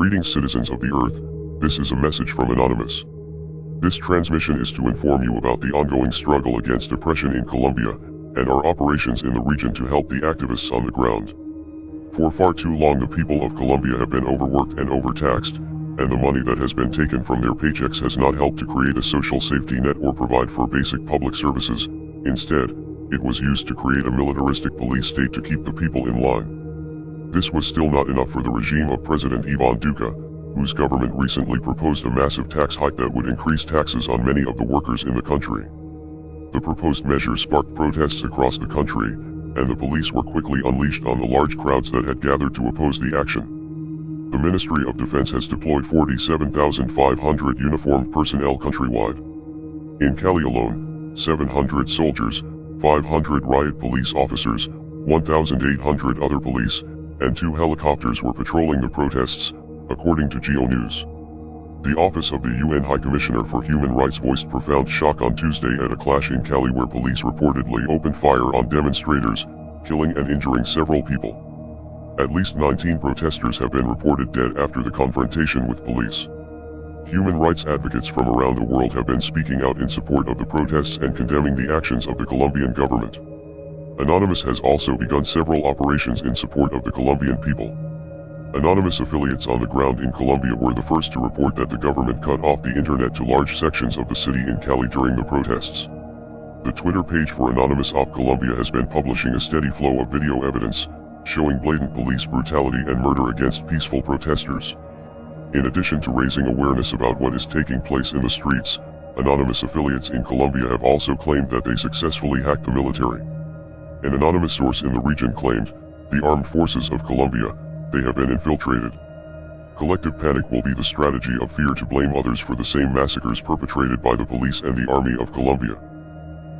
Greetings, citizens of the Earth. This is a message from Anonymous. This transmission is to inform you about the ongoing struggle against oppression in Colombia, and our operations in the region to help the activists on the ground. For far too long the people of Colombia have been overworked and overtaxed, and the money that has been taken from their paychecks has not helped to create a social safety net or provide for basic public services. Instead, it was used to create a militaristic police state to keep the people in line. This was still not enough for the regime of President Ivan Duque, whose government recently proposed a massive tax hike that would increase taxes on many of the workers in the country. The proposed measure sparked protests across the country, and the police were quickly unleashed on the large crowds that had gathered to oppose the action. The Ministry of Defense has deployed 47,500 uniformed personnel countrywide. In Cali alone, 700 soldiers, 500 riot police officers, 1,800 other police, and 2 helicopters were patrolling the protests, according to Geo News. The Office of the UN High Commissioner for Human Rights voiced profound shock on Tuesday at a clash in Cali where police reportedly opened fire on demonstrators, killing and injuring several people. At least 19 protesters have been reported dead after the confrontation with police. Human rights advocates from around the world have been speaking out in support of the protests and condemning the actions of the Colombian government. Anonymous has also begun several operations in support of the Colombian people. Anonymous affiliates on the ground in Colombia were the first to report that the government cut off the internet to large sections of the city in Cali during the protests. The Twitter page for Anonymous Op Colombia has been publishing a steady flow of video evidence, showing blatant police brutality and murder against peaceful protesters. In addition to raising awareness about what is taking place in the streets, Anonymous affiliates in Colombia have also claimed that they successfully hacked the military. An anonymous source in the region claimed, "The armed forces of Colombia, they have been infiltrated." Collective panic will be the strategy of fear to blame others for the same massacres perpetrated by the police and the Army of Colombia.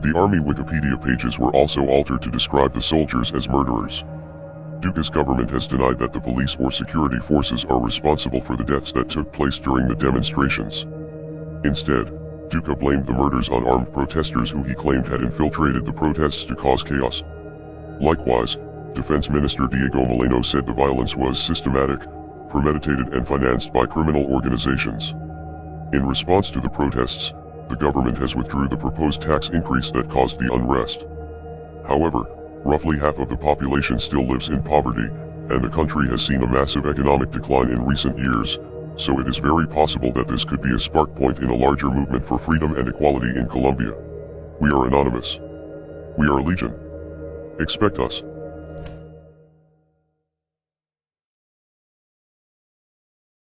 The Army Wikipedia pages were also altered to describe the soldiers as murderers. Duque's government has denied that the police or security forces are responsible for the deaths that took place during the demonstrations. Instead, Duque blamed the murders on armed protesters who he claimed had infiltrated the protests to cause chaos. Likewise, Defense Minister Diego Molano said the violence was systematic, premeditated and financed by criminal organizations. In response to the protests, the government has withdrew the proposed tax increase that caused the unrest. However, roughly half of the population still lives in poverty, and the country has seen a massive economic decline in recent years, so it is very possible that this could be a spark point in a larger movement for freedom and equality in Colombia. We are Anonymous. We are Legion. Expect us.